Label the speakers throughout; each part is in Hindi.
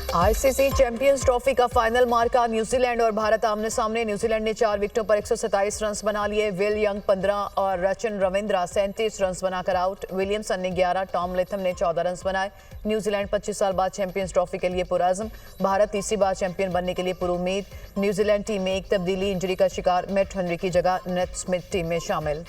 Speaker 1: आईसीसी चैंपियंस ट्रॉफी का फाइनल मार्का न्यूजीलैंड और भारत आमने सामने। न्यूजीलैंड ने 4 विकेटों पर 127 रन बना लिए। विल यंग 15 और रचन रविंद्रा 37 रन बनाकर आउट। विलियमसन ने 11, टॉम लेथम ने 14 रन बनाए। न्यूजीलैंड 25 साल बाद चैंपियंस ट्रॉफी के लिए पुरअज़्म। भारत तीसरी बार चैंपियन बनने के लिए पुरुम्मीद। न्यूजीलैंड टीम में एक तब्दीली, इंजरी का शिकार मैट हेनरी की जगह नेथ स्मिथ टीम में शामिल।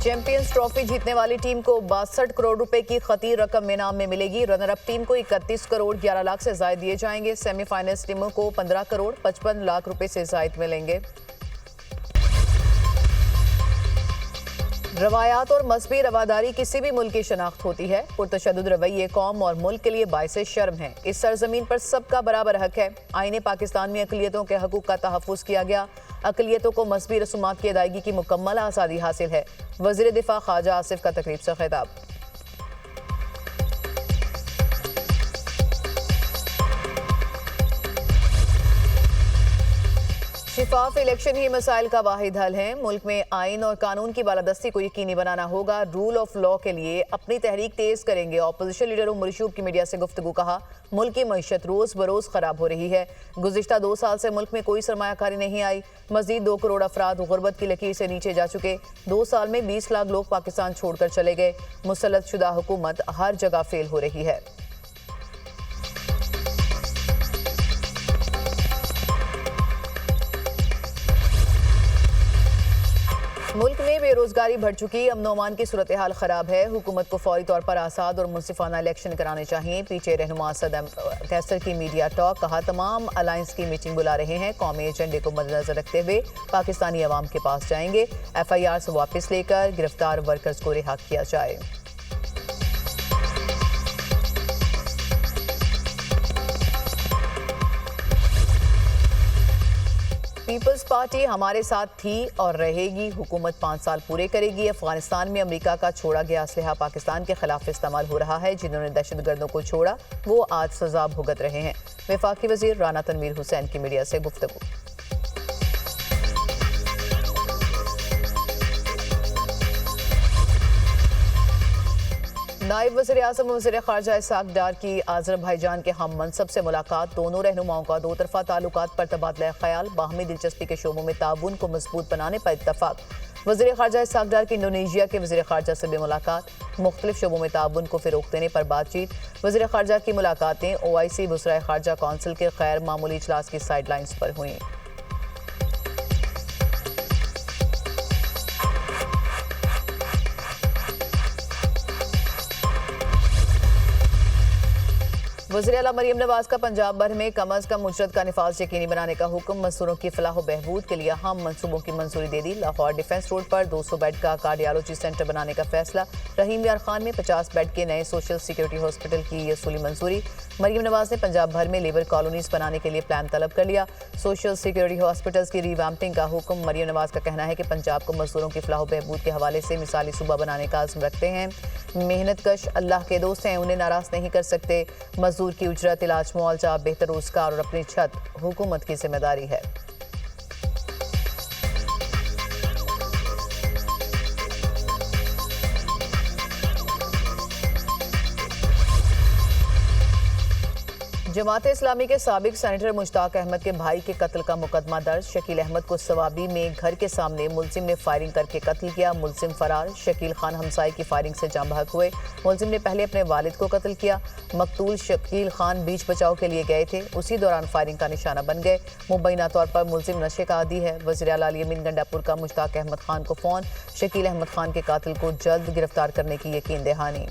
Speaker 1: चैंपियंस ट्रॉफी जीतने वाली टीम को 62 करोड़ रुपए की खतीर रकम इनाम में मिलेगी। रनर अप टीम को 31 करोड़ 11 लाख से ज्यादा दिए जाएंगे। सेमीफाइनल्स टीमों को 15 करोड़ 55 लाख रुपए से ज्यादा मिलेंगे। रवायात और मजहबी रवादारी किसी भी मुल्क की शनाख्त होती है। पुरतशद्दुद रवैये कौम और मुल्क के लिए बाइसे शर्म है। इस सरजमीन पर सबका बराबर हक है। आईने पाकिस्तान में अक़लियतों के हकूक़ का तहफ़्फ़ुज़ किया गया। अक़लियतों को मजहबी रसूमात की अदायगी की मुकम्मल आज़ादी हासिल है। वज़ीर दिफ़ा ख्वाजा आसिफ का तकरीब से खिताब। शिफाफ इलेक्शन ही मसाइल का वाहिद हल है। मुल्क में आइन और कानून की बालादस्ती को यकीनी बनाना होगा। रूल ऑफ लॉ के लिए अपनी तहरीक तेज करेंगे। अपोजिशन लीडर उमर मरशूब की मीडिया से गुफ्तगू। कहा, मुल्क की मईशत रोज बरोज खराब हो रही है। गुज़िश्ता 2 साल से मुल्क में कोई सरमायाकारी नहीं आई। मजीद 2 करोड़ अफराद गुर्बत की लकीर से नीचे जा चुके। 2 साल में 20 लाख लोग पाकिस्तान छोड़कर चले गए। मुसल्लत शुदा हुकूमत हर जगह फेल हो रही है। मुल्क में बेरोजगारी बढ़ चुकी। अमन ओ अमान की सूरत हाल खराब है। हुकूमत को फौरी तौर पर आसाद और मुनसिफाना इलेक्शन कराने चाहिए। पीछे रहनुमा सदम कैसर की मीडिया टॉक। कहा, तमाम अलायंस की मीटिंग बुला रहे हैं। कौमी एजेंडे को मद्देनजर रखते हुए पाकिस्तानी अवाम के पास जाएंगे। FIR से वापस लेकर गिरफ्तार वर्कर्स को रिहा किया जाए। पीपल्स पार्टी हमारे साथ थी और रहेगी। हुकूमत 5 साल पूरे करेगी। अफगानिस्तान में अमेरिका का छोड़ा गया असलहा पाकिस्तान के खिलाफ इस्तेमाल हो रहा है। जिन्होंने दहशतगर्दों को छोड़ा वो आज सजा भुगत रहे हैं। वफाकी वजीर राना तनवीर हुसैन की मीडिया से गुफ्तगू। नायब वज़ीर आज़म और वज़ीर ख़ारजा इसहाक़ डार की आज़रबाईजान के हम मनसब से मुलाकात। दोनों रहनुमाओं का 2 तरफ़ा ताल्लुकात पर तबादला ख्याल। बाहमी दिलचस्पी के शोबों में ताउन को मजबूत बनाने पर इत्तफ़ाक़। वज़ीर ख़ारजा इसहाक़ डार की इंडोनेशिया के वज़ीर ख़ारजा से भी मुलाकात। मुख्तलिफ शोबों में ताउन को फ़रोग़ देने पर बातचीत। वज़ीर ख़ारजा की मुलाकातें OIC बुसरा ख़ारजा कौंसिल के गैर मामूली इजलास की साइडलाइंस पर हुई। वज़ीर आला मरियम नवाज का पंजाब भर में कम अज़ कम उजरत का निफाज यकीनी बनाने का हुक्म। मजदूरों की फलाह व बहबूद के लिए अहम मनसूबों की मंजूरी दे दी। लाहौर डिफेंस रोड पर 200 बेड का कार्डियोलॉजी सेंटर बनाने का फैसला। रहीम यार खान में 50 बेड के नए सोशल सिक्योरिटी हॉस्पिटल की असूली मंजूरी। मरियम नवाज ने पंजाब भर में लेबर कॉलोनीज बनाने के लिए प्लान तलब कर लिया। सोशल सिक्योरिटी हॉस्पिटल्स की रिवैम्पिंग का हुक्म। मरियम नवाज का कहना है कि पंजाब को मजदूरों की फलाह व बहबूद के हवाले से मिसाली सूबा बनाने का अज़्म रखते हैं। मेहनत कश अल्लाह के दोस्त हैं, उन्हें नाराज नहीं कर सकते। मजदूर की उजरत, इलाज, मुआवजा, बेहतर रोजगार और अपनी छत हुकूमत की जिम्मेदारी है। जमात इस्लामी के साबिक सेनेटर मुश्ताक अहमद के भाई के कत्ल का मुकदमा दर्ज। शकील अहमद को सवाबी में घर के सामने मुलजिम ने फायरिंग करके कत्ल किया। मुलजिम फरार। शकील खान हमसाये की फायरिंग से जाँ बहक हुए। मुलजिम ने पहले अपने वालिद को कत्ल किया। मकतूल शकील खान बीच बचाव के लिए गए थे, उसी दौरान फायरिंग का निशाना बन गए। मुबैना तौर पर मुलजिम नशे का आदी है। वज़ीर आला यमीन गंडापुर का मुश्ताक अहमद खान को फ़ोन। शकील अहमद खान के कातिल को जल्द गिरफ्तार करने की यकीन दहानी।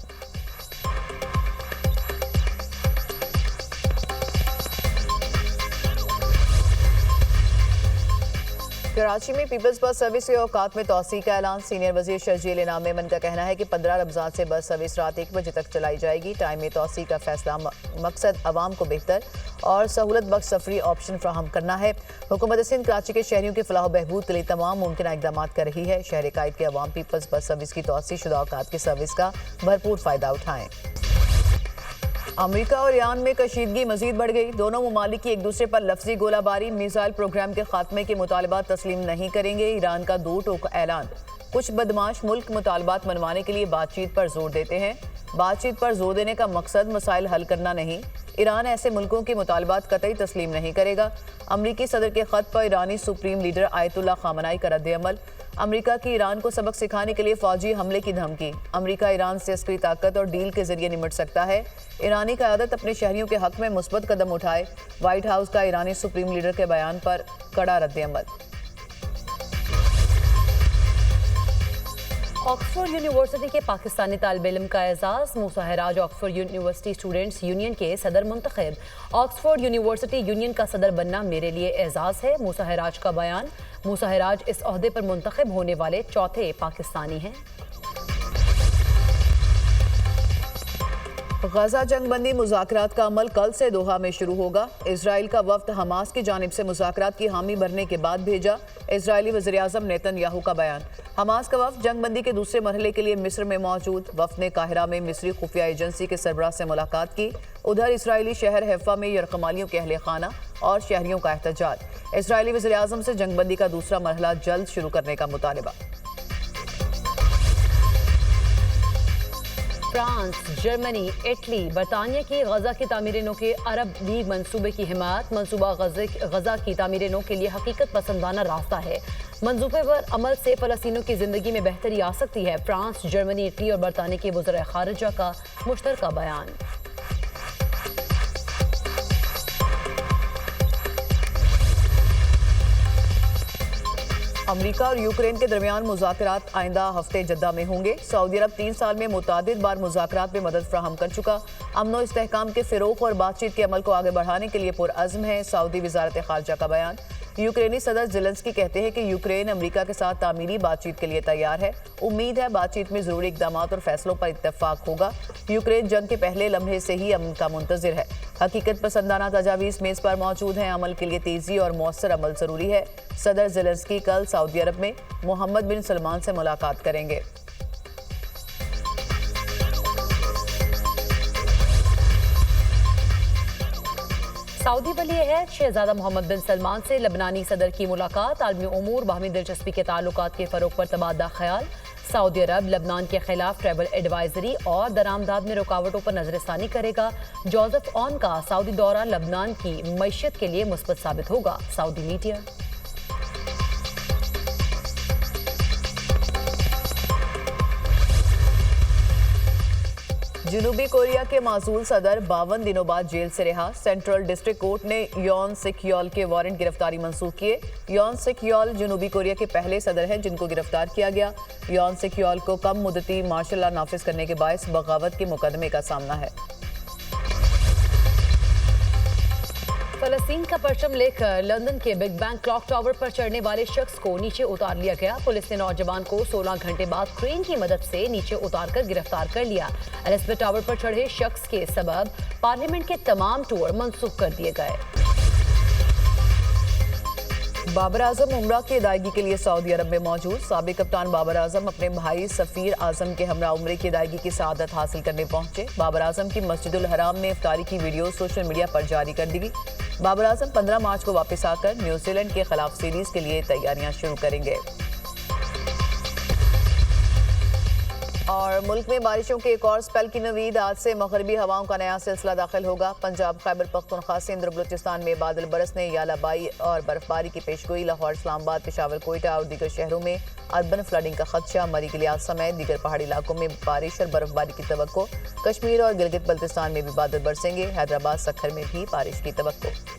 Speaker 1: कराची में पीपल्स बस सर्विस के औकात में तोसी का ऐलान। सीनियर वजीर शर्जील इनाम मेमन का कहना है कि 15 रमज़ान से बस सर्विस रात 1 बजे तक चलाई जाएगी। टाइम में तोसी का फैसला मकसद आवाम को बेहतर और सहूलत बख्श सफरी ऑप्शन फ्राहम करना है। हुकूमत सिंध कराची के शहरियों की फलाह बहबूद के लिए तमाम मुमकिन इकदाम कर रही है। शहर कायद के अवाम पीपल्स बस सर्विस की तोसी शुदा औकात की सर्विस का भरपूर फ़ायदा उठाएँ। अमेरिका और ईरान में कशीदगी मजीद बढ़ गई। दोनों ममालिक की एक दूसरे पर लफ्जी गोलाबारी। मिसाइल प्रोग्राम के खात्मे के मुतालबात तस्लीम नहीं करेंगे। ईरान का 2 टोक ऐलान। कुछ बदमाश मुल्क मुतालबात मनवाने के लिए बातचीत पर जोर देते हैं। बातचीत पर जोर देने का मकसद मसाइल हल करना नहीं। ईरान ऐसे मुल्कों के मुतालबात कतई तस्लीम नहीं करेगा। अमरीकी सदर के खत पर ईरानी सुप्रीम लीडर आयतुल्ला खामनाई का रद्द-ए-अमल। अमरीका की ईरान को सबक सिखाने के लिए फौजी हमले की धमकी। अमरीका ईरान से अस्करी ताकत और डील के जरिए निमट सकता है। ईरानी क़यादत अपने शहरियों के हक में मुस्बत कदम उठाए। व्हाइट हाउस का ईरानी सुप्रीम लीडर के बयान पर कड़ा रद्द-ए-अमल।
Speaker 2: ऑक्सफोर्ड यूनिवर्सिटी के पाकिस्तानी तालिब इल्म का एजाज। मूसा हराज ऑक्सफोर्ड यूनिवर्सिटी स्टूडेंट्स यूनियन के सदर मुंतखब। ऑक्सफोर्ड यूनिवर्सिटी यूनियन का सदर बनना मेरे लिए एजाज है। मूसा हराज का बयान। मूसा हराज इस ओहदे पर मुंतखब होने वाले चौथे पाकिस्तानी हैं।
Speaker 1: गजा जंगबंदी मुज़ाकरात का अमल कल से दोहा में शुरू होगा। इजराइल का वफ्द हमास की जानिब से मुज़ाकरात की हामी भरने के बाद भेजा। इजरायली वज़ीर-ए-आज़म नेतन्याहू का बयान। हमास का वफ्द जंगबंदी के दूसरे मरहले के लिए मिस्र में मौजूद। वफ्द ने काहिरा में मिस्री खुफिया एजेंसी के सरबराह से मुलाकात की। उधर इसराइली शहर हैफा में यरकमालियों के अहले खाना और शहरियों का एहतजाज। इजरायली वज़ीर-ए-आज़म से जंगबंदी का दूसरा मरहला जल्द शुरू करने का मुतालबा।
Speaker 2: फ्रांस, जर्मनी, इटली, बरतानिया की गजा की तामीर नो के अरब लीग मंसूबे की हिमायत। मंसूबा गजा की तामीर नो के लिए हकीकत पसंदाना रास्ता है। मंसूबे पर अमल से फ़लस्तीनियों की जिंदगी में बेहतरी आ सकती है। फ्रांस, जर्मनी, इटली और बरतानिया के वज़ीर ख़ारिजा का मुश्तरका बयान।
Speaker 1: अमरीका और यूक्रेन के दरमियान मुज़ाकरात आइंदा हफ्ते जद्दा में होंगे। सऊदी अरब 3 साल में मुतादिद बार मुज़ाकरात में मदद फ्राहम कर चुका। अमन व इस्तेहकाम के फ़िरोग़ और बातचीत के अमल को आगे बढ़ाने के लिए पुरअज़्म है। सऊदी वज़ारत ख़ारिजा का बयान। यूक्रेनी सदर ज़ेलेंस्की कहते हैं कि यूक्रेन अमरीका के साथ तामीरी बातचीत के लिए तैयार है। उम्मीद है बातचीत में ज़रूरी इक़दाम और फैसलों पर इत्तफ़ाक़ होगा। यूक्रेन जंग के पहले लम्हे से ही अमन का मुंतज़िर है। हकीकत पसंदाना तजावीज़ मेज़ पर मौजूद हैं। अमल के लिए तेज़ी और मौसर अमल ज़रूरी है। सदर ज़ेलेंस्की कल सऊदी अरब में मोहम्मद बिन सलमान से मुलाकात करेंगे।
Speaker 2: सऊदी वली अहद शहजादा मोहम्मद बिन सलमान से लबनानी सदर की मुलाकात। आलमी उमूर बाहमी दिलचस्पी के ताल्लुकात के फ़रोग़ पर तबादला ख्याल। सऊदी अरब लबनान के खिलाफ ट्रैवल एडवाइजरी और दरामदाद में रुकावटों पर नजरसानी करेगा। जोसेफ ऑन का सऊदी दौरा लबनान की मईशत के लिए मुस्बत साबित होगा। Saudi media.
Speaker 1: जनूबी कोरिया के मासूल सदर 52 दिनों बाद जेल से रिहा। सेंट्रल डिस्ट्रिक्ट कोर्ट ने योन सिक योल के वारंट गिरफ्तारी मंसूख किए। योन सिक योल जनूबी कोरिया के पहले सदर हैं जिनको गिरफ्तार किया गया। योन सिक योल को कम मुद्दती मार्शल लॉ नाफिज करने के बायस बगावत के मुकदमे का सामना है।
Speaker 2: फलस्तीन का परचम लेकर लंदन के बिग बैंग क्लॉक टावर पर चढ़ने वाले शख्स को नीचे उतार लिया गया। पुलिस ने नौजवान को 16 घंटे बाद क्रेन की मदद से नीचे उतारकर गिरफ्तार कर लिया। एलिज़ाबेथ टावर पर चढ़े शख्स के सबब पार्लियामेंट के तमाम टूर मंसूख कर दिए गए।
Speaker 1: बाबर आजम उम्रा की अदायगी के लिए सऊदी अरब में मौजूद। साबिक कप्तान बाबर आजम अपने भाई सफीर आजम के हमरा उम्रे की अदायगी की सआदत हासिल करने पहुंचे। बाबर आजम की मस्जिदुल हराम में इफ्तारी की वीडियो सोशल मीडिया पर जारी कर दी गई। बाबर आजम 15 मार्च को वापस आकर न्यूजीलैंड के खिलाफ सीरीज के लिए तैयारियां शुरू करेंगे। और मुल्क में बारिशों के एक और स्पेल की नवीद। आज से मगरबी हवाओं का नया सिलसिला दाखिल होगा। पंजाब, खैबर पख्तूनख्वा, सिंध और बलूचिस्तान में बादल बरसने, यालाबाई और बर्फबारी की पेशगोई। लाहौर, इस्लामाबाद, पेशावर, कोयटा और दीगर शहरों में अर्बन फ्लडिंग का खदशा। मरी गिलियाद समेत दीगर पहाड़ी इलाकों में बारिश और बर्फबारी की तवक्को। कश्मीर और गिलगित बल्तिस्तान में भी बादल बरसेंगे। हैदराबाद, सक्खर में भी बारिश की तवक्को।